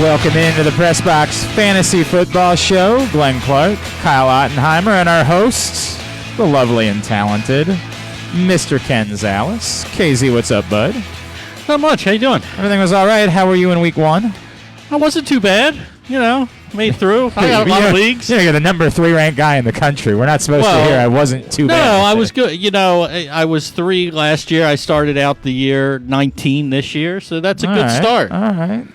Welcome into the Press Box Fantasy Football Show. Glenn Clark, Kyle Ottenheimer, and our hosts, the lovely and talented Mr. Ken Zalis. KZ, what's up, bud? Not much. How you doing? Everything was all right. How were you in week one? I wasn't too bad. Made through. I got a lot of leagues. You're the number 3 ranked guy in the country. We're not supposed to hear I wasn't too bad. No, I was good. I was 3 last year. I started out the year 19 this year, so that's a good start. All right.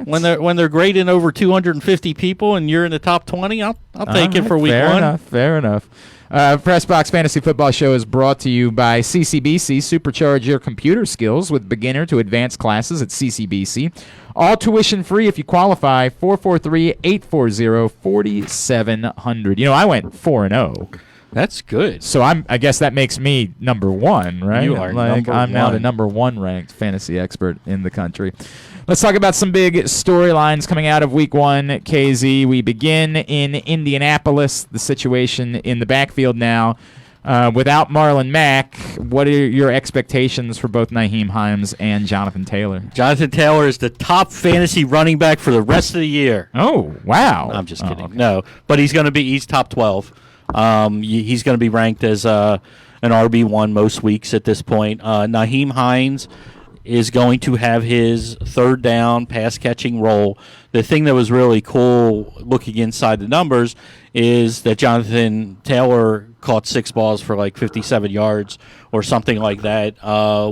When they're grading over 250 people and you're in the top 20, I'll take it for week one. Fair enough. Press Box Fantasy Football Show is brought to you by CCBC. Supercharge your computer skills with beginner to advanced classes at CCBC. All tuition free if you qualify. 443-840-4700. I went 4-0. That's good. So I guess that makes me number 1, right? You are number I'm 1. now the number 1 ranked fantasy expert in the country. Let's talk about some big storylines coming out of week 1, KZ. We begin in Indianapolis, the situation in the backfield now. Without Marlon Mack, what are your expectations for both Nyheim Hines and Jonathan Taylor? Jonathan Taylor is the top fantasy running back for the rest of the year. Oh, wow. I'm just kidding. Okay. No, but he's top 12. He's going to be ranked as an RB1 most weeks at this point. Nyheim Hines is going to have his third down pass-catching role. The thing that was really cool looking inside the numbers is that Jonathan Taylor caught 6 balls for like 57 yards or something like that,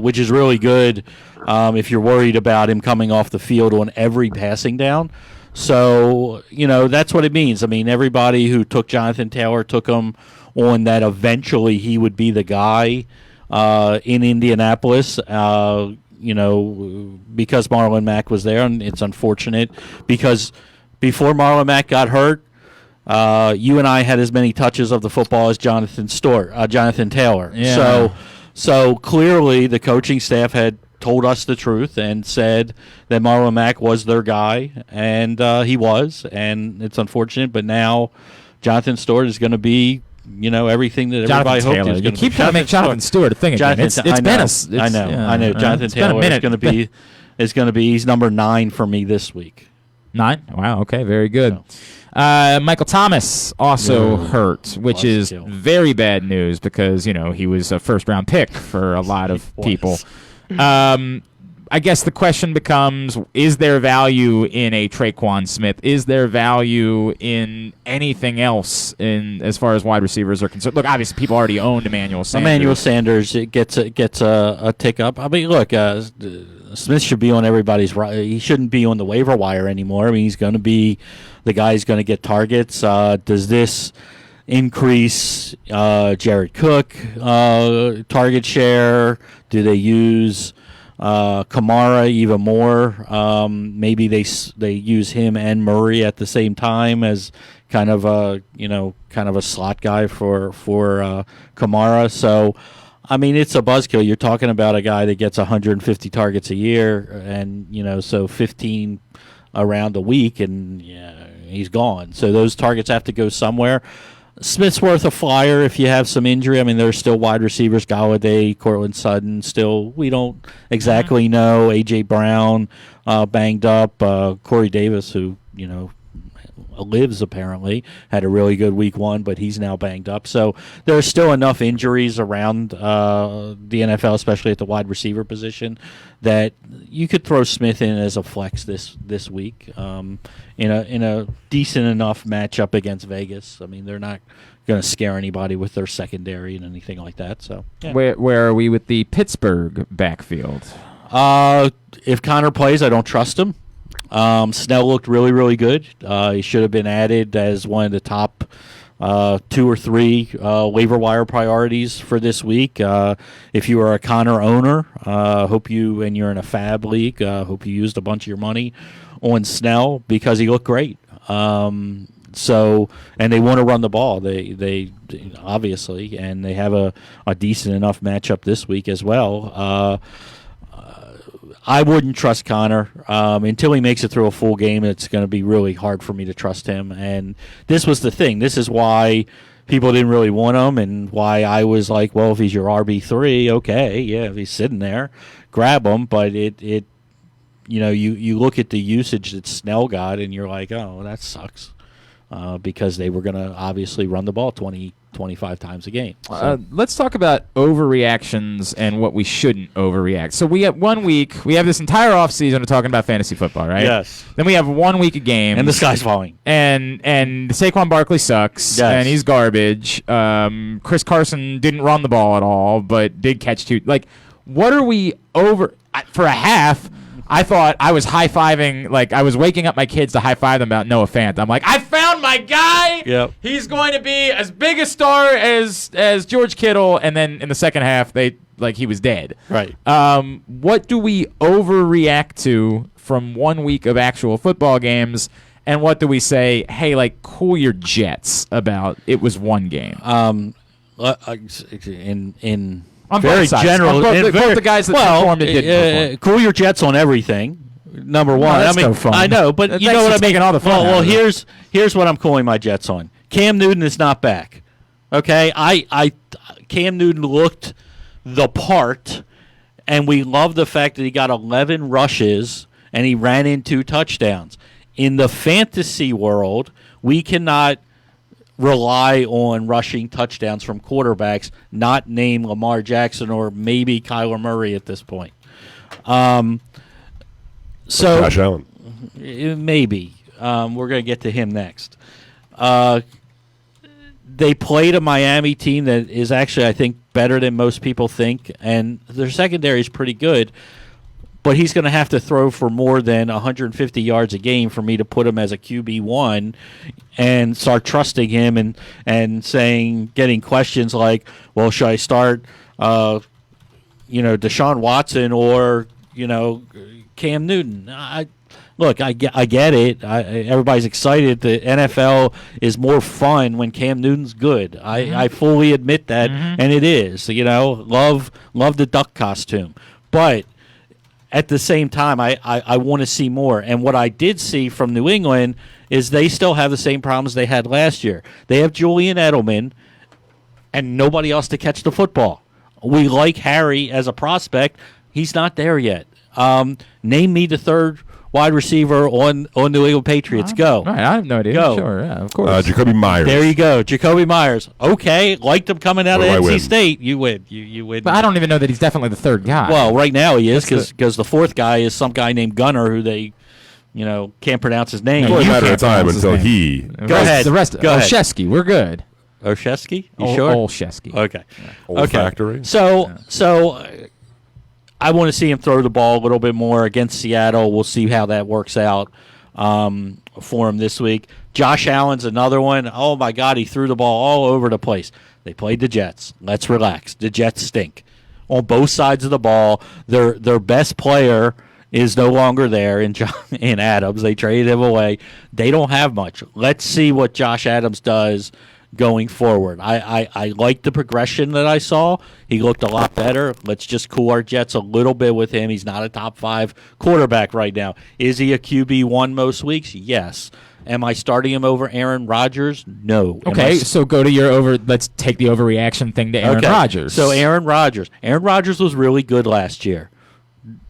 which is really good if you're worried about him coming off the field on every passing down. So, that's what it means. I mean, everybody who took Jonathan Taylor took him on that eventually he would be the guy in Indianapolis. Because Marlon Mack was there, and it's unfortunate because before Marlon Mack got hurt, you and I had as many touches of the football as Jonathan Taylor. Yeah. So clearly the coaching staff had told us the truth and said that Marlon Mack was their guy, and he was, and it's unfortunate, but now Jonathan Stewart is going to be everything that everybody hoped he was going to be. You keep trying to make Jonathan Stewart a thing again. I know. Jonathan Taylor is going to be. He's number 9 for me this week. 9? Wow. Okay. Very good. Michael Thomas also hurt, which is very bad news because he was a first-round pick for a lot of people. I guess the question becomes, is there value in a Traquan Smith? Is there value in anything else as far as wide receivers are concerned? Look, obviously people already owned Emmanuel Sanders. Emmanuel Sanders gets a tick up. I mean, look, Smith should be on everybody's right. He shouldn't be on the waiver wire anymore. I mean, he's going to be the guy who's going to get targets. Does this increase Jared Cook target share? Do they use Kamara even more? Maybe they use him and Murray at the same time as kind of a slot guy for Kamara. So, I mean, it's a buzzkill. You're talking about a guy that gets 150 targets a year, and so 15 around a week, and he's gone. So those targets have to go somewhere. Smith's worth a flyer if you have some injury. I mean, there's still wide receivers, Galladay, Cortland Sutton. Still, we don't exactly know. A.J. Brown banged up. Corey Davis, who, lives apparently, had a really good week 1, but he's now banged up. So there's still enough injuries around the NFL, especially at the wide receiver position, that you could throw Smith in as a flex this week in a decent enough matchup against Vegas. I mean, they're not going to scare anybody with their secondary and anything like that. So yeah. Where are we with the Pittsburgh backfield? If Connor plays, I don't trust him. Snell looked really, really good. He should have been added as one of the top 2 or 3 waiver wire priorities for this week. If you are a Connor owner, you're in a fab league, hope you used a bunch of your money on Snell because he looked great. And they want to run the ball. They obviously, and they have a decent enough matchup this week as well. I wouldn't trust Connor until he makes it through a full game. It's going to be really hard for me to trust him. And this was the thing. This is why people didn't really want him, and why I was like, well, if he's your RB3, okay, yeah, if he's sitting there, grab him. But it you look at the usage that Snell got, and you're like, oh, that sucks, because they were going to obviously run the ball 25 times a game. So. Let's talk about overreactions and what we shouldn't overreact. So we have 1 week. We have this entire offseason of talking about fantasy football, right? Yes. Then we have 1 week of games. And the sky's falling. And Saquon Barkley sucks. Yes. And he's garbage. Chris Carson didn't run the ball at all, but did catch 2. Like, what are we over? For a half, I thought I was high-fiving, like I was waking up my kids to high-five them about Noah Fant. I'm like, I found my guy. Yep. He's going to be as big a star as George Kittle. And then in the second half, he was dead. Right. What do we overreact to from 1 week of actual football games? And what do we say, hey, like, cool your jets about it was one game? In on very general, both the guys that performed and didn't perform. Cool your jets on everything. Number one, that's no fun. I know, but you know what I'm making all the fun. Well, here's what I'm calling my jets on. Cam Newton is not back. Okay, Cam Newton looked the part, and we love the fact that he got 11 rushes and he ran in 2 touchdowns. In the fantasy world, we cannot rely on rushing touchdowns from quarterbacks, not named Lamar Jackson or maybe Kyler Murray at this point. So Josh Allen. Maybe. We're going to get to him next. They played a Miami team that is actually, I think, better than most people think, and their secondary is pretty good. But he's going to have to throw for more than 150 yards a game for me to put him as a QB1 and start trusting him and getting questions like, well, should I start, Deshaun Watson or, Cam Newton? I get it. Everybody's excited. The NFL is more fun when Cam Newton's good. I fully admit that, and it is. Love the duck costume. But at the same time, I want to see more. And what I did see from New England is they still have the same problems they had last year. They have Julian Edelman and nobody else to catch the football. We like Harry as a prospect. He's not there yet. Name me the third wide receiver on New England Patriots. Go. Right, I have no idea. Go. Sure, yeah, of course. Jacoby Myers. There you go. Jacoby Myers. Okay, liked him coming out of NC State. You win. You win. But I don't even know that he's definitely the third guy. Well, right now he is because the fourth guy is some guy named Gunner who they, can't pronounce his name. It's only a matter of time until he. Go ahead. The rest. Go ahead. Olszewski, we're good. Olszewski? You sure? Olszewski. Okay. Olfactory. So I want to see him throw the ball a little bit more against Seattle. We'll see how that works out for him this week. Josh Allen's another one. Oh, my God, he threw the ball all over the place. They played the Jets. Let's relax. The Jets stink on both sides of the ball. Their best player is no longer there in Adams. They traded him away. They don't have much. Let's see what Josh Adams does going forward. I like the progression that I saw. He looked a lot better. Let's just cool our jets a little bit with him. He's not a top 5 quarterback right now. Is he a QB1 most weeks? Yes. Am I starting him over Aaron Rodgers? No. Okay, so go to your let's take the overreaction thing to Aaron Rodgers. So Aaron Rodgers. Aaron Rodgers was really good last year.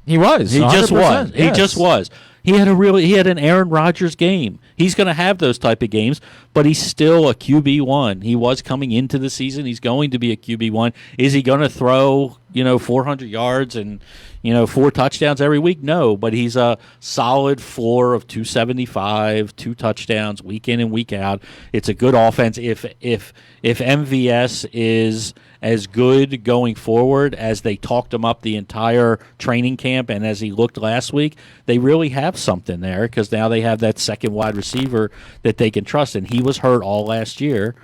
He was. He just was. Yes. He just was. He had an Aaron Rodgers game. He's going to have those type of games, but he's still a QB1. He was coming into the season. He's going to be a QB1. Is he going to throw, 400 yards and, 4 touchdowns every week? No, but he's a solid floor of 275, 2 touchdowns week in and week out. It's a good offense. If MVS is as good going forward as they talked him up the entire training camp and as he looked last week, they really have something there because now they have that second wide receiver that they can trust. And he was hurt all last year,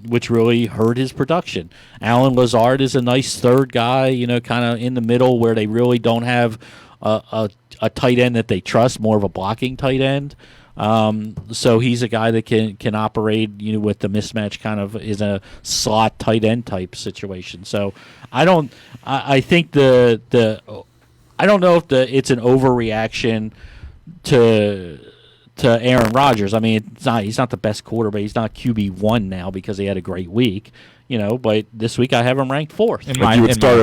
which really hurt his production. Alan Lazard is a nice third guy, kind of in the middle where they really don't have a tight end that they trust, more of a blocking tight end. So he's a guy that can operate, with the mismatch kind of is a slot tight end type situation. So I think I don't know if it's an overreaction to Aaron Rodgers. I mean, he's not the best quarterback. He's not QB1 now because he had a great week. But this week I have him ranked 4th. In my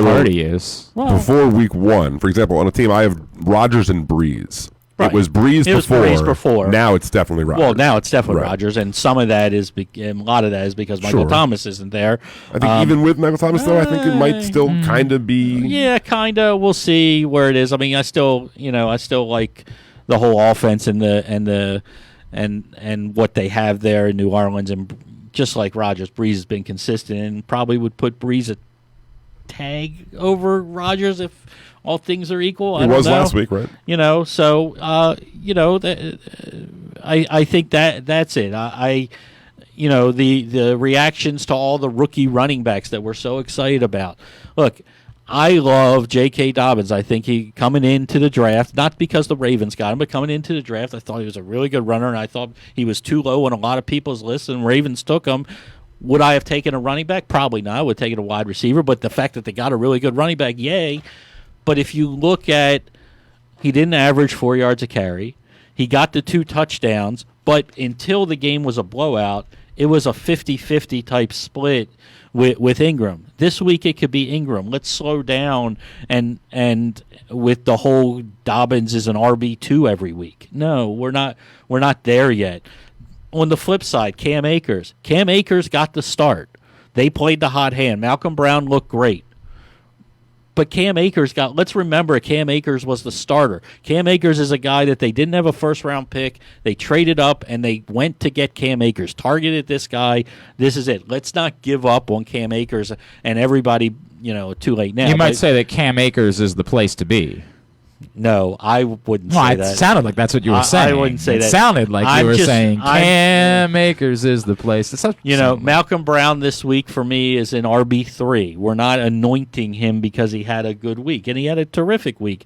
heart he is. Before week 1, for example, on a team I have Rodgers and Breeze. Right. It was Breeze before. Now it's definitely Rodgers. Well, now it's definitely Rodgers, and some of that is, a lot of that is because Michael Thomas isn't there. I think even with Michael Thomas, though, I think it might still kind of be. Yeah, kind of. We'll see where it is. I mean, I still like the whole offense and what they have there in New Orleans, and just like Rodgers, Breeze has been consistent, and probably would put Breeze a tag over Rodgers if all things are equal. He was last week, right? So I think that's it. The reactions to all the rookie running backs that we're so excited about. Look, I love J.K. Dobbins. I think he coming into the draft, not because the Ravens got him, but coming into the draft, I thought he was a really good runner, and I thought he was too low on a lot of people's lists, and Ravens took him. Would I have taken a running back? Probably not. I would have taken a wide receiver, but the fact that they got a really good running back, yay. But if you look at, he didn't average 4 yards a carry. He got the 2 touchdowns, but until the game was a blowout, it was a 50-50 type split with Ingram. This week it could be Ingram. Let's slow down and with the whole Dobbins is an RB2 every week. No, we're not there yet. On the flip side, Cam Akers. Cam Akers got the start. They played the hot hand. Malcolm Brown looked great. But Cam Akers let's remember, Cam Akers was the starter. Cam Akers is a guy that they didn't have a first-round pick. They traded up, and they went to get Cam Akers, targeted this guy. This is it. Let's not give up on Cam Akers and everybody, too late now. You might say that Cam Akers is the place to be. No, I wouldn't say that. It sounded like that's what you were saying. I wouldn't say that. It sounded like you were saying Cam Akers is the place. Malcolm Brown this week for me is an RB3. We're not anointing him because he had a good week, and he had a terrific week.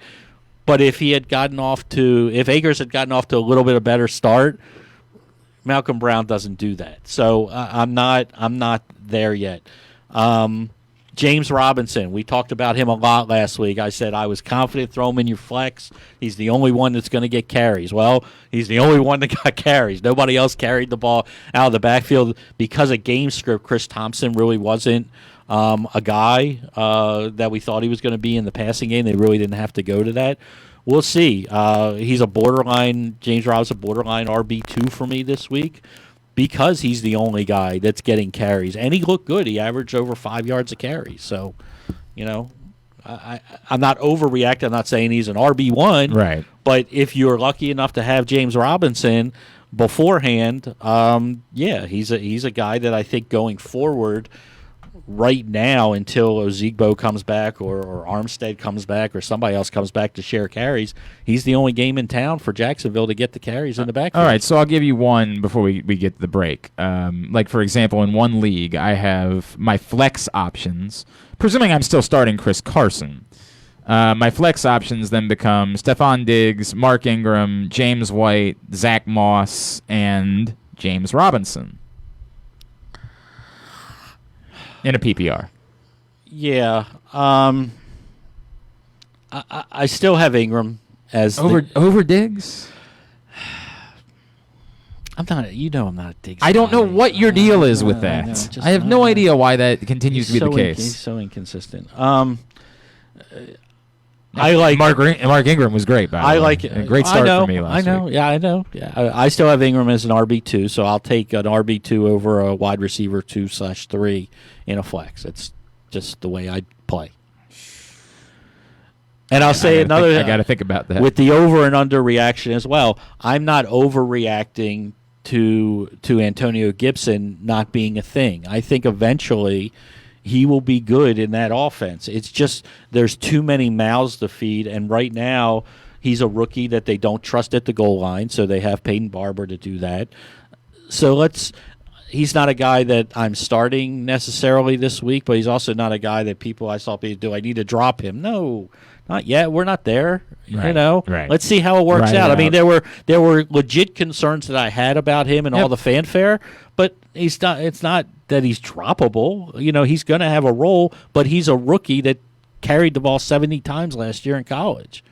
But if Akers had gotten off to a little bit of better start, Malcolm Brown doesn't do that. So I'm not there yet. James Robinson, we talked about him a lot last week. I said I was confident, throw him in your flex. He's the only one that's going to get carries. Well, he's the only one that got carries. Nobody else carried the ball out of the backfield. Because of game script, Chris Thompson really wasn't a guy that we thought he was going to be in the passing game. They really didn't have to go to that. We'll see. James Robinson, borderline RB2 for me this week, because he's the only guy that's getting carries. And he looked good. He averaged over 5 yards a carry. So, I'm not overreacting. I'm not saying he's an RB1. Right. But if you're lucky enough to have James Robinson beforehand, he's a guy that I think going forward right now until Ozigbo comes back or Armstead comes back or somebody else comes back to share carries, he's the only game in town for Jacksonville to get the carries in the backfield. All right, so I'll give you one before we get to the break. Like, for example, in one league, I have my flex options, presuming I'm still starting Chris Carson. My flex options then become Stephon Diggs, Mark Ingram, James White, Zach Moss, and James Robinson. In a PPR. Yeah. I still have Ingram as over Diggs? I'm not a Diggs. I don't know what your deal is with that. I have no idea why that continues to be the case. He's so inconsistent. I like Mark Ingram was great. By the way. it. A great start for me last week. Yeah, I know. Yeah, I still have Ingram as an RB2, so I'll take an RB2 over a wide receiver 2/3 in a flex. It's just the way I play. And I'll say I got to think about that with the over and under reaction as well. I'm not overreacting to Antonio Gibson not being a thing. I think eventually he will be good in that offense. It's just there's too many mouths to feed, and right now he's a rookie that they don't trust at the goal line, so they have Peyton Barber to do that. So he's not a guy that I'm starting necessarily this week, but he's also not a guy that I saw people do. I need to drop him. No, not yet. We're not there. Right, right. Let's see how it works out. I mean, there were legit concerns that I had about him and all the fanfare, but he's not. It's not that he's droppable. He's going to have a role, but he's a rookie that carried the ball 70 times last year in college.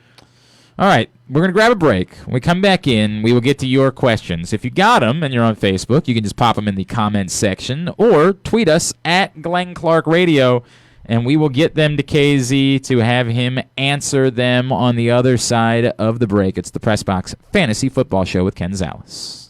All right, we're going to grab a break. When we come back in, we will get to your questions. If you got them and you're on Facebook, you can just pop them in the comments section or tweet us at Glenn Clark Radio. and we will get them to KZ to have him answer them on the other side of the break. It's the Press Box Fantasy Football Show with Ken Zalis.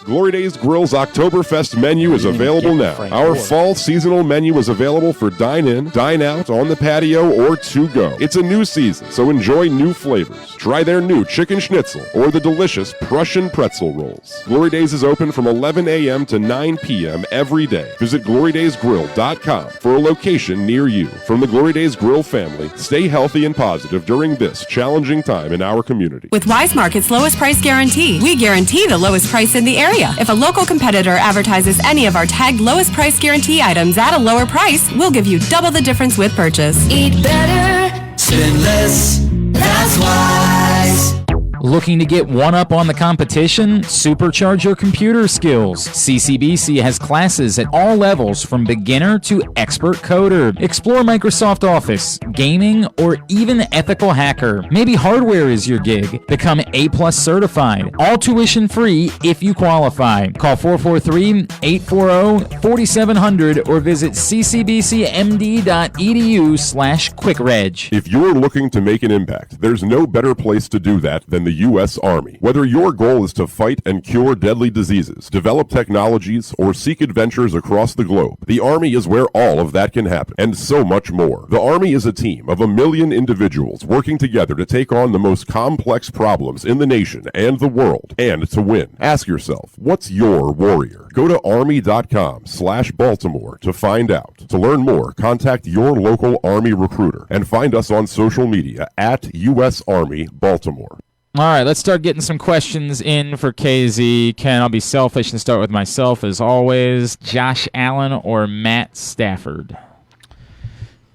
Glory Days Grill's Oktoberfest menu is available now. Our fall seasonal menu is available for dine-in, dine-out, on the patio, or to-go. It's a new season, so enjoy new flavors. Try their new chicken schnitzel or the delicious Prussian pretzel rolls. Glory Days is open from 11 a.m. to 9 p.m. every day. Visit GloryDaysGrill.com for a location near you. From the Glory Days Grill family, stay healthy and positive during this challenging time in our community. With Wise Market's lowest price guarantee, we guarantee the lowest price in the area. If a local competitor advertises any of our tagged lowest price guarantee items at a lower price, we'll give you double the difference with purchase. Eat better, spend less, that's Wise. Looking to get one up on the competition? Supercharge your computer skills. CCBC has classes at all levels from beginner to expert coder. Explore Microsoft Office, gaming, or even ethical hacker. Maybe hardware is your gig. Become A+ certified. All tuition free if you qualify. Call 443-840-4700 or visit ccbcmd.edu/quickreg. If you're looking to make an impact, there's no better place to do that than the U.S. Army. Whether your goal is to fight and cure deadly diseases, develop technologies, or seek adventures across the globe, the Army is where all of that can happen, and so much more. The Army is a team of 1 million individuals working together to take on the most complex problems in the nation and the world, and to win. Ask yourself, what's your warrior? Go to army.com/Baltimore to find out. To learn more, contact your local Army recruiter and find us on social media at U.S. Army Baltimore. All right, let's start getting some questions in for KZ. Ken, I'll be selfish and start with myself as always. Josh Allen or Matt Stafford?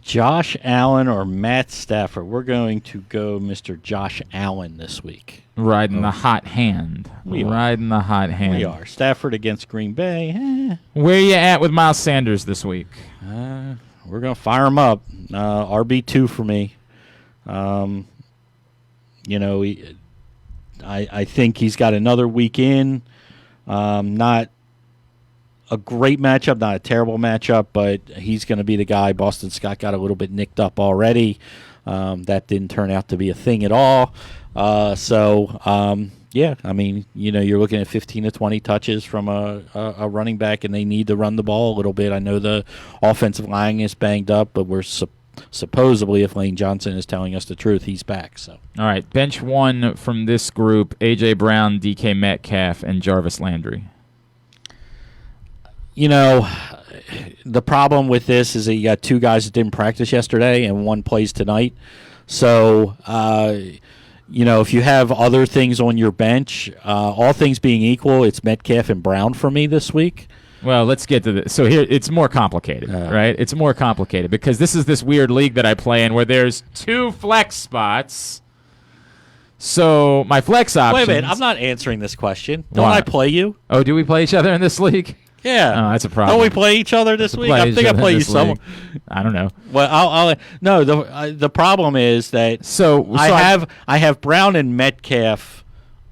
Josh Allen or Matt Stafford? We're going to go Mr. Josh Allen this week. Riding the hot hand. Riding the hot hand. We are. Stafford against Green Bay. Where you at with Miles Sanders this week? We're going to fire him up. RB2 for me. I think he's got another week in. Not a great matchup, not a terrible matchup, but he's going to be the guy. Boston Scott got a little bit nicked up already. That didn't turn out to be a thing at all. You're looking at 15 to 20 touches from a running back, and they need to run the ball a little bit. I know the offensive line is banged up, but we're supposedly, if Lane Johnson is telling us the truth, he's back. So, all right, bench one from this group: A.J. Brown, D.K. Metcalf, and Jarvis Landry. The problem with this is that you got two guys that didn't practice yesterday and one plays tonight. So, if you have other things on your bench, all things being equal, it's Metcalf and Brown for me this week. Well, let's get to this. So here, it's more complicated, right? It's more complicated because this is this weird league that I play in where there's 2 flex spots. So my flex options... Wait a minute, I'm not answering this question. Don't I play you? Oh, do we play each other in this league? Yeah. Oh, that's a problem. Don't we play each other this week? I think I play you some. I don't know. Well, the problem is that I have Brown and Metcalf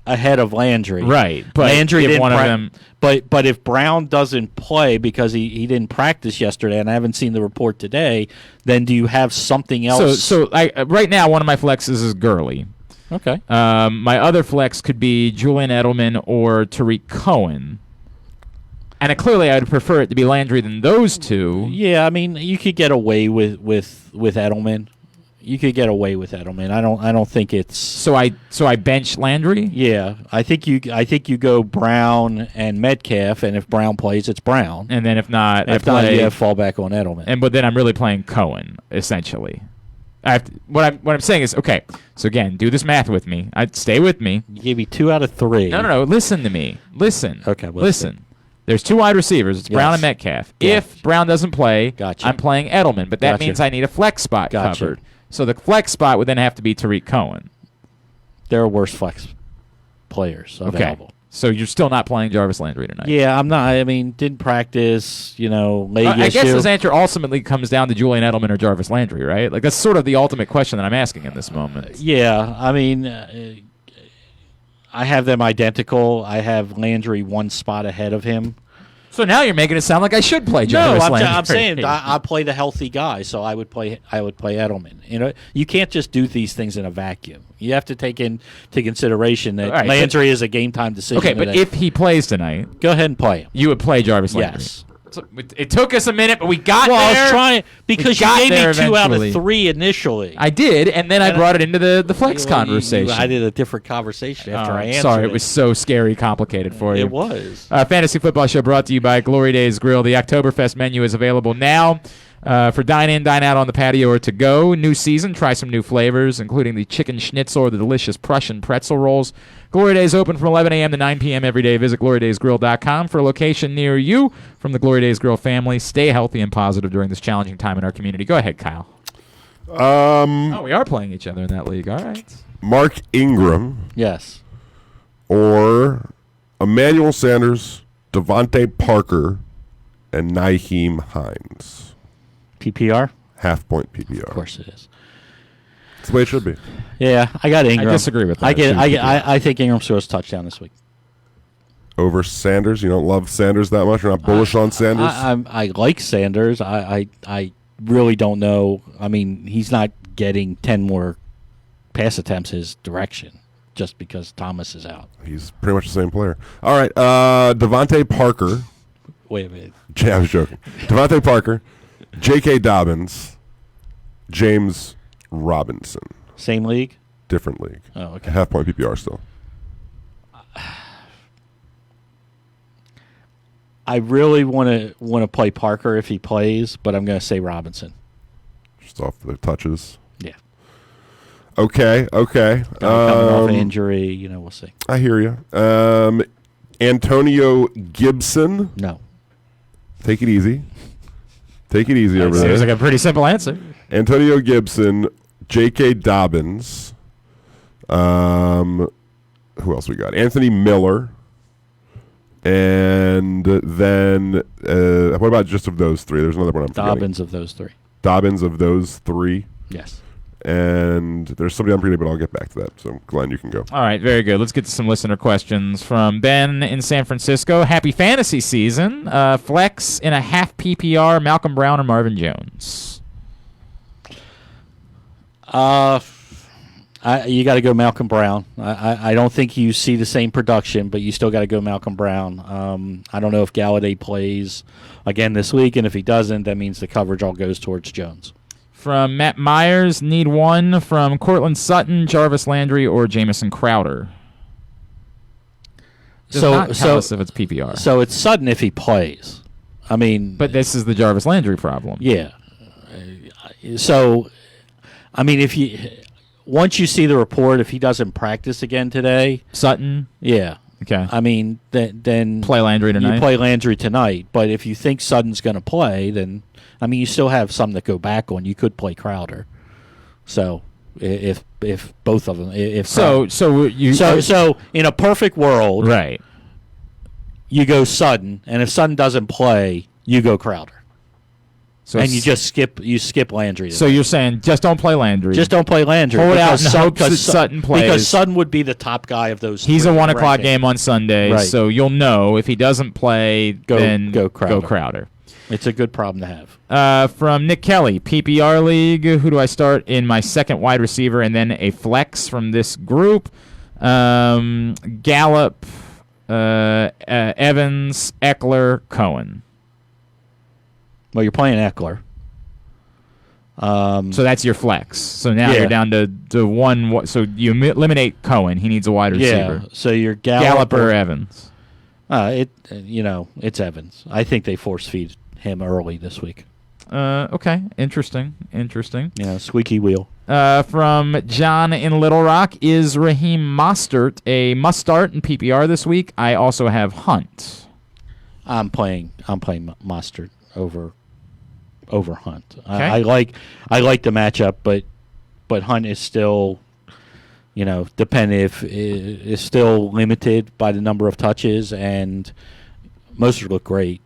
ahead of Landry. Right. But Landry didn't one of them... But if Brown doesn't play because he didn't practice yesterday, and I haven't seen the report today, then do you have something else? So right now, one of my flexes is Gurley. Okay. My other flex could be Julian Edelman or Tariq Cohen. And clearly, I would prefer it to be Landry than those two. Yeah, I mean, you could get away with Edelman. You could get away with Edelman. I don't think it's so I bench Landry. Yeah, I think you go Brown and Metcalf, and if Brown plays, it's Brown. And then if not, you fall back on Edelman. But then I'm really playing Cohen essentially. What I'm saying is okay. So again, do this math with me. Stay with me. You gave me 2 out of 3. No. Listen to me. Listen. Okay. Listen. There's 2 wide receivers. It's Brown and Metcalf. Yes. If Brown doesn't play, gotcha. I'm playing Edelman. But that means I need a flex spot covered. So the flex spot would then have to be Tariq Cohen. There are worse flex players available. Okay. So you're still not playing Jarvis Landry tonight? Yeah, I'm not. I mean, didn't practice, leg issue. I guess this answer ultimately comes down to Julian Edelman or Jarvis Landry, right? Like that's sort of the ultimate question that I'm asking in this moment. Yeah, I mean, I have them identical. I have Landry 1 spot ahead of him. So now you're making it sound like I should play Jarvis Landry. I'm saying I play the healthy guy, so I would play Edelman. You can't just do these things in a vacuum. You have to take into consideration that Landry is a game time decision. Okay, but if he plays tonight, go ahead and play him. You would play Jarvis Landry. Yes. It took us a minute, but we got there. I was trying because you gave me 2 out of 3 initially. I did, and then I brought it into the flex conversation. I did a different converation after I answered. Sorry, it was so scary complicated for you. It was. Fantasy Football Show brought to you by Glory Days Grill. The Oktoberfest menu is available now for dine in, dine out on the patio, or to go. New season, try some new flavors, including the chicken schnitzel or the delicious Prussian pretzel rolls. Glory Days open from 11 a.m. to 9 p.m. every day. Visit glorydaysgrill.com for a location near you. From the Glory Days Grill family, stay healthy and positive during this challenging time in our community. Go ahead, Kyle. We are playing each other in that league. All right. Mark Ingram. Yes. Or Emmanuel Sanders, Devontae Parker, and Nyheim Hines. PPR? Half-point PPR. Of course it is. That's the way it should be. Yeah, I got Ingram. I disagree with that. I think Ingram scores a touchdown this week. Over Sanders? You don't love Sanders that much? You're not bullish on Sanders? I like Sanders. I really don't know. I mean, he's not getting 10 more pass attempts his direction just because Thomas is out. He's pretty much the same player. All right, Devontae Parker. Wait a minute. I was joking. Devontae Parker, J.K. Dobbins, James Robinson. Same league? Different league. Oh, okay. Half-point PPR still. I really want to play Parker if he plays, but I'm going to say Robinson. Just off the touches. Yeah. Okay. Coming off injury, we'll see. I hear you. Antonio Gibson. No. Take it easy. Take it easy over there. Seems like a pretty simple answer. Antonio Gibson, J.K. Dobbins. Who else we got? Anthony Miller. And then, what about just of those 3? There's another one I'm forgetting. Dobbins of those 3. Dobbins of those 3. Yes. And there's somebody I'm forgetting, but I'll get back to that. So, Glenn, you can go. All right, very good. Let's get to some listener questions from Ben in San Francisco. Happy fantasy season. Flex in a half PPR, Malcolm Brown or Marvin Jones? You got to go Malcolm Brown. I don't think you see the same production, but you still got to go Malcolm Brown. I don't know if Galladay plays again this week, and if he doesn't, that means the coverage all goes towards Jones. From Matt Myers, need one from Cortland Sutton, Jarvis Landry, or Jamison Crowder. Does not tell us if it's PPR. So it's Sutton if he plays. I mean, but this is the Jarvis Landry problem. Yeah. So, I mean, once you see the report, if he doesn't practice again today, Sutton. Yeah. Okay. I mean, then play Landry tonight. You play Landry tonight, but if you think Sutton's going to play, then I mean, you still have some that go back on. You could play Crowder. So if both of them, so in a perfect world, right? You go Sutton, and if Sutton doesn't play, you go Crowder. So and you just skip Landry. So you're saying just don't play Landry. Just don't play Landry. Hold out and hope that Sutton plays. Because Sutton would be the top guy of those. He's a 1:00 game on Sunday, right. So you'll know if he doesn't play, then go Crowder. It's a good problem to have. From Nick Kelly, PPR League, who do I start in my second wide receiver and then a flex from this group? Gallup, Evans, Eckler, Cohen. Well, you're playing Eckler. So that's your flex. So now you're down to one. So you eliminate Cohen. He needs a wide receiver. Yeah. So you're Gallup or Evans. It's Evans. I think they force feed him early this week. Okay. Interesting. Yeah, squeaky wheel. From John in Little Rock, is Raheem Mostert a must start in PPR this week? I also have Hunt. I'm playing Mostert over Hunt. Okay. I like the matchup, but Hunt is still, is still limited by the number of touches, and Mostert looked great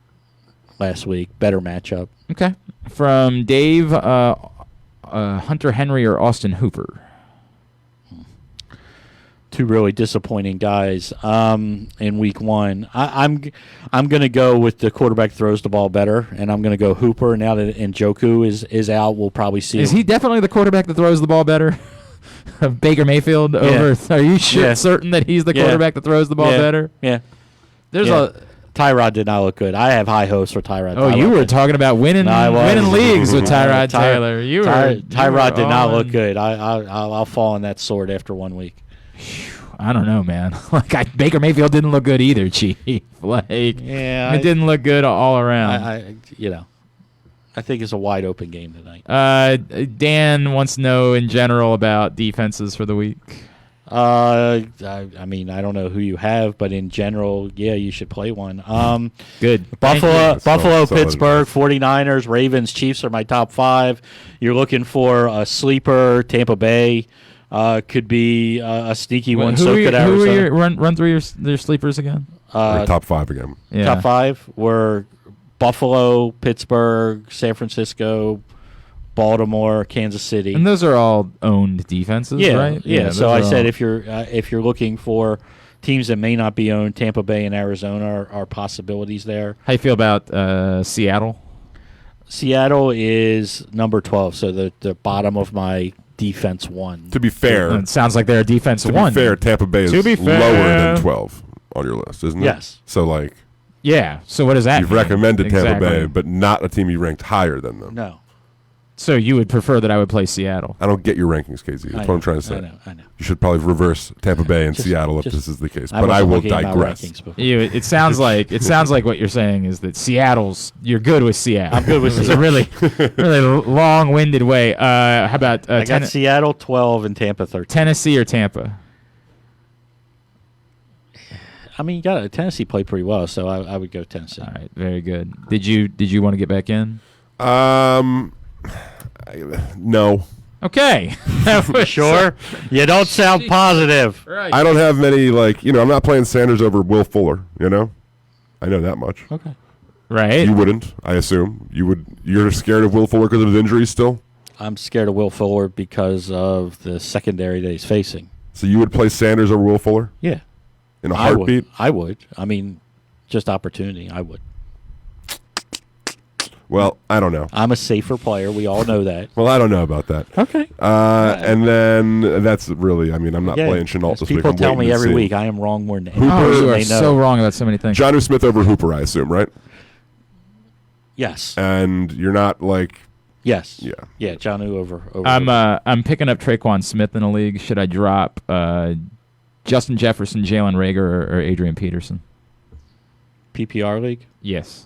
last week. Better matchup. Okay. From Dave, Hunter Henry or Austin Hooper? two really disappointing guys in week one. I'm going to go with the quarterback that throws the ball better, and I'm going to go Hooper. Now that Njoku is out, we'll probably see. Is he definitely the quarterback that throws the ball better? Baker Mayfield over? Are you certain that he's the quarterback that throws the ball better? Yeah. There's Tyrod did not look good. I have high hopes for Tyrod. Oh, you were talking about winning leagues with Tyrod Taylor. Tyrod did not look good. I'll fall on that sword after 1 week. I don't know, man. Baker Mayfield didn't look good either, Chief. It didn't look good all around. I think it's a wide open game tonight. Dan wants to know in general about defenses for the week. I don't know who you have, but in general, you should play one. Good. Buffalo, Pittsburgh, 49ers, Ravens, Chiefs are my top 5. You're looking for a sleeper. Tampa Bay could be a sneaky one. So could Arizona. Run through your sleepers again? Top 5 again. Yeah. Top 5 were Buffalo, Pittsburgh, San Francisco, Baltimore, Kansas City, and those are all owned defenses, right? Yeah. So I said if you're looking for teams that may not be owned, Tampa Bay and Arizona are possibilities there. How you feel about Seattle? Seattle is number 12, so the bottom of my defense one. To be fair, it sounds like they're a defense one. one. To be fair, Tampa Bay is lower than 12 on your list, isn't it? Yes. So yeah. So what does that you've mean? recommended Tampa Exactly. Bay, but not a team you ranked higher than them. No. So you would prefer that I would play Seattle? I don't get your rankings, KZ. That's what I'm trying to say. I know. You should probably reverse Tampa Bay and Seattle if this is the case. But I wasn't will looking at my digress. rankings before. It sounds like what you're saying is that you're good with Seattle. I'm good with It's a really long-winded way. How about I got Seattle 12 and Tampa 13. Tennessee or Tampa? I mean, Tennessee played pretty well, so I would go Tennessee. All right, very good. Did you want to get back in? No. Okay. Sure. You don't sound positive. Right. I don't have many, I'm not playing Sanders over Will Fuller, I know that much. Okay. Right. You wouldn't, I assume. You're scared of Will Fuller because of his injuries still? I'm scared of Will Fuller because of the secondary that he's facing. So you would play Sanders over Will Fuller? Yeah. In a heartbeat? I would. I mean, just opportunity, I would. Well, I don't know. I'm a safer player. We all know that. Well, I don't know about that. Okay. And then that's really, I'm not playing Chenault this week. People I'm tell me waiting to every see. week I am wrong more than You are so wrong about so many things. Jonnu Smith over Hooper, I assume, right? Yes. And you're not Yes. Yeah. Yeah, Jonnu over. I'm picking up Traquan Smith in a league. Should I drop Justin Jefferson, Jalen Reagor, or Adrian Peterson? PPR league? Yes.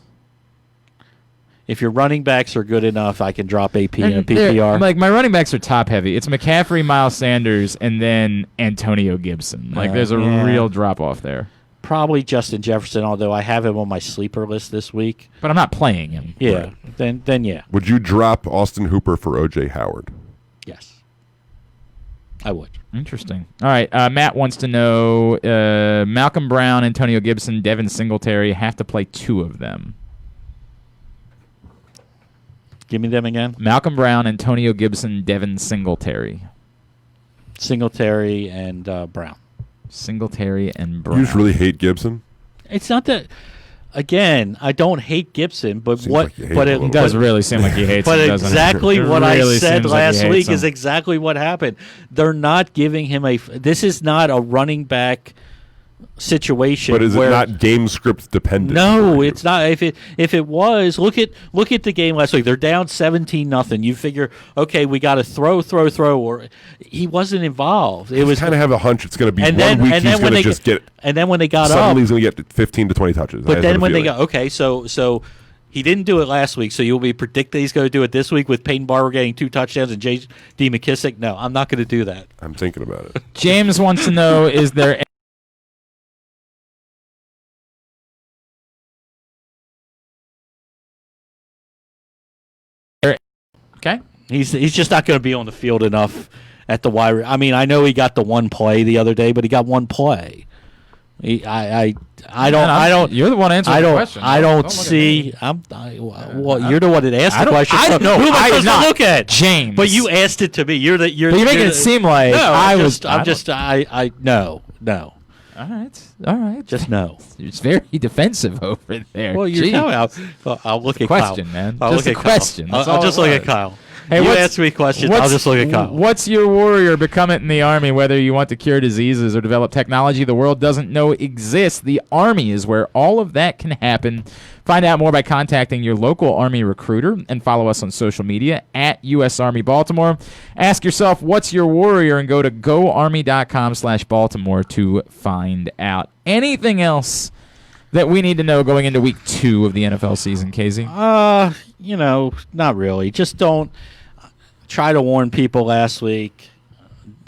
If your running backs are good enough, I can drop AP in a PPR. My running backs are top heavy. It's McCaffrey, Miles Sanders, and then Antonio Gibson. There's a real drop off there. Probably Justin Jefferson, although I have him on my sleeper list this week. But I'm not playing him. Yeah. Right. Then yeah. Would you drop Austin Hooper for O.J. Howard? Yes. I would. Interesting. All right. Matt wants to know Malcolm Brown, Antonio Gibson, Devin Singletary have to play 2 of them. Give me them again. Malcolm Brown, Antonio Gibson, Devin Singletary. Singletary and Brown. Singletary and Brown. You just really hate Gibson? It's not that. Again, I don't hate Gibson, but Seems like you hate him a It little does bit. really seem like he hates him, doesn't it? exactly It what really I said seems like he last hates week him. is exactly what happened. They're not giving him this is not a running back situation. But is it where, not game script dependent? No, it's not. If it was, look at the game last week. They're down 17-0. You figure, okay, we got to throw, or he wasn't involved. It was kind of have a hunch it's going to be and one then, week and he's then going when to just get. And then when they got suddenly up, he's going to get 15 to 20 touches. But then when they go, okay, so he didn't do it last week, so you'll be predict that he's going to do it this week with Peyton Barber getting 2 touchdowns and J.D. McKissick. No, I'm not going to do that. I'm thinking about it. James wants to know, is there okay? He's just not going to be on the field enough at the wide. I mean, I know he got the one play the other day, but he got one play. I don't. You're the one answering the question. I don't see. Well, you're the one that asked the question. I don't know. Who am I supposed to look at? James. But you asked it to me. You're making it seem like no. All right. Just no. It's very defensive over there. Well, you're telling. I'll look at question, Kyle. man. I'll Just look a at question. Kyle. I'll just look at Kyle. Hey, you ask me questions, I'll just look at Kyle. What's your warrior? Become it in the Army, whether you want to cure diseases or develop technology the world doesn't know exists. The Army is where all of that can happen. Find out more by contacting your local Army recruiter and follow us on social media at U.S. Army Baltimore. Ask yourself, what's your warrior? And go to goarmy.com/Baltimore to find out. Anything else that we need to know going into week 2 of the NFL season, KZ? Not really. Just don't try to warn people last week.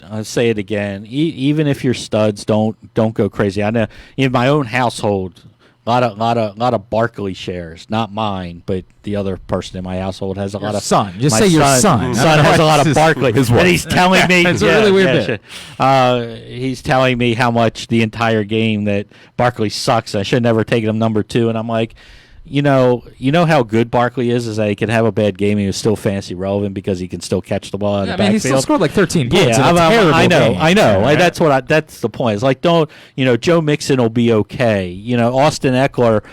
I'll say it again. Even if you're studs, don't go crazy. I know in my own household, a lot of Barkley shares, not mine, but the other person in my household has a lot of son. Just say your son. Son has a lot of Barkley, and he's telling me it's a really weird bit. He's telling me how much the entire game that Barkley sucks. I should have never taken him number 2, and I'm like, you know how good Barkley is that he can have a bad game and he was still fantasy relevant because he can still catch the ball in the backfield. He still scored like 13 points. Yeah, I know. Game. That's the point. It's like, Joe Mixon will be okay. Austin Eckler,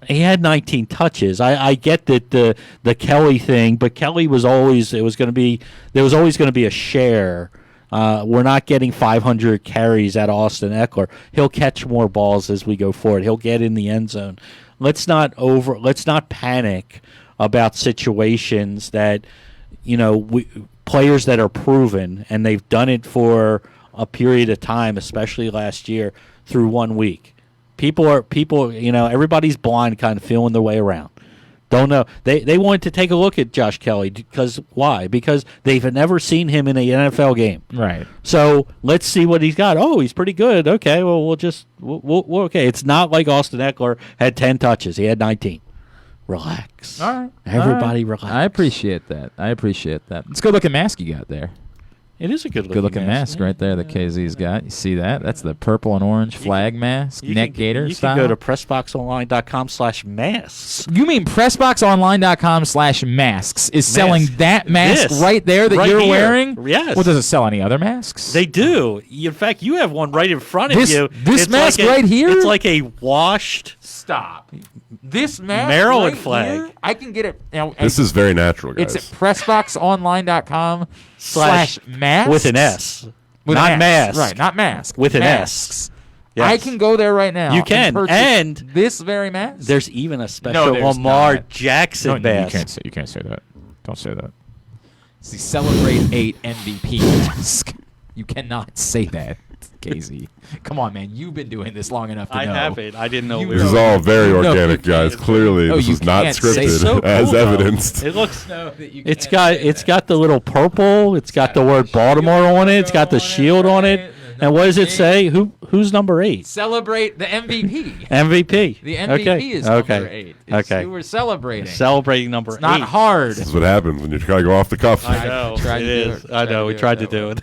he had 19 touches. I get that the Kelly thing, but Kelly was always there was always going to be a share. We're not getting 500 carries at Austin Eckler. He'll catch more balls as we go forward. He'll get in the end zone. Let's not panic about situations that, players that are proven and they've done it for a period of time, especially last year, through 1 week. Everybody's blind, kind of feeling their way around. Don't know. They wanted to take a look at Josh Kelly because why? Because they've never seen him in an NFL game. Right. So let's see what he's got. Oh, he's pretty good. Okay, well we'll okay. It's not like Austin Eckler had 10 touches. He had 19. Relax. All right. Everybody relax. I appreciate that. Let's go look at mask you got there. It is a good looking mask right there that KZ's got. You see that? That's the purple and orange flag mask, neck gator style. You can go to PressBoxOnline.com/masks. You mean PressBoxOnline.com/masks is selling that mask right there that you're wearing? Yes. Well, does it sell any other masks? They do. In fact, you have one right in front of you. This mask right here? It's like a washed. Stop. This mask Maryland right flag. Here, I can get it. This is very natural, guys. It's at PressBoxOnline.com/masks. With an S. Not mask. Right, not mask. With an masks. S. Yes. I can go there right now. You can. And this very mask? There's even a special Lamar Jackson mask. You can't say that. Don't say that. It's the Celebrate 8 MVP mask. You cannot say that, KZ. Come on, man. You've been doing this long enough to know. I haven't. I didn't know. This is all very organic, guys. Clearly, this is not scripted, as evidenced. It looks. It's got the little purple. It's got the word Baltimore on it. It's got the shield on it. And what does it say? Who's number 8? Celebrate the MVP. MVP. The MVP is number 8. Okay. You were celebrating. Celebrating number 8. It's not hard. This is what happens when you try to go off the cuff. I know. It is. I know. We tried to do it.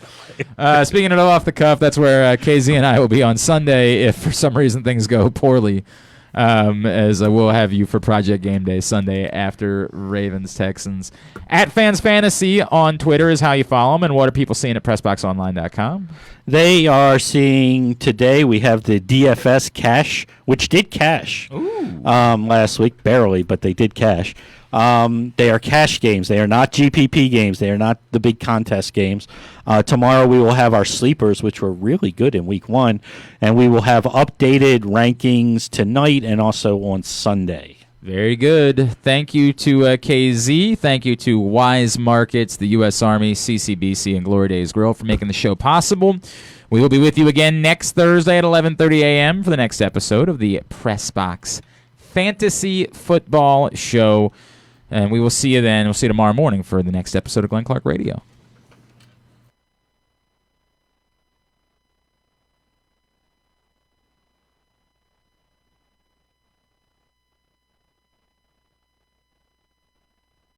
Speaking of off the cuff, that's where KZ and I will be on Sunday if for some reason things go poorly. As we'll have you for Project Game Day Sunday after Ravens-Texans. At Fans Fantasy on Twitter is how you follow them. And what are people seeing at PressBoxOnline.com? They are seeing today we have the DFS cash, which did cash last week. Barely, but they did cash. They are cash games. They are not GPP games. They are not the big contest games. Tomorrow we will have our sleepers, which were really good in week 1, and we will have updated rankings tonight and also on Sunday. Very good. Thank you to KZ. Thank you to Wise Markets, the U.S. Army, CCBC, and Glory Days Grill for making the show possible. We will be with you again next Thursday at 11:30 a.m. for the next episode of the Press Box Fantasy Football Show. And we will see you then. We'll see you tomorrow morning for the next episode of Glenn Clark Radio.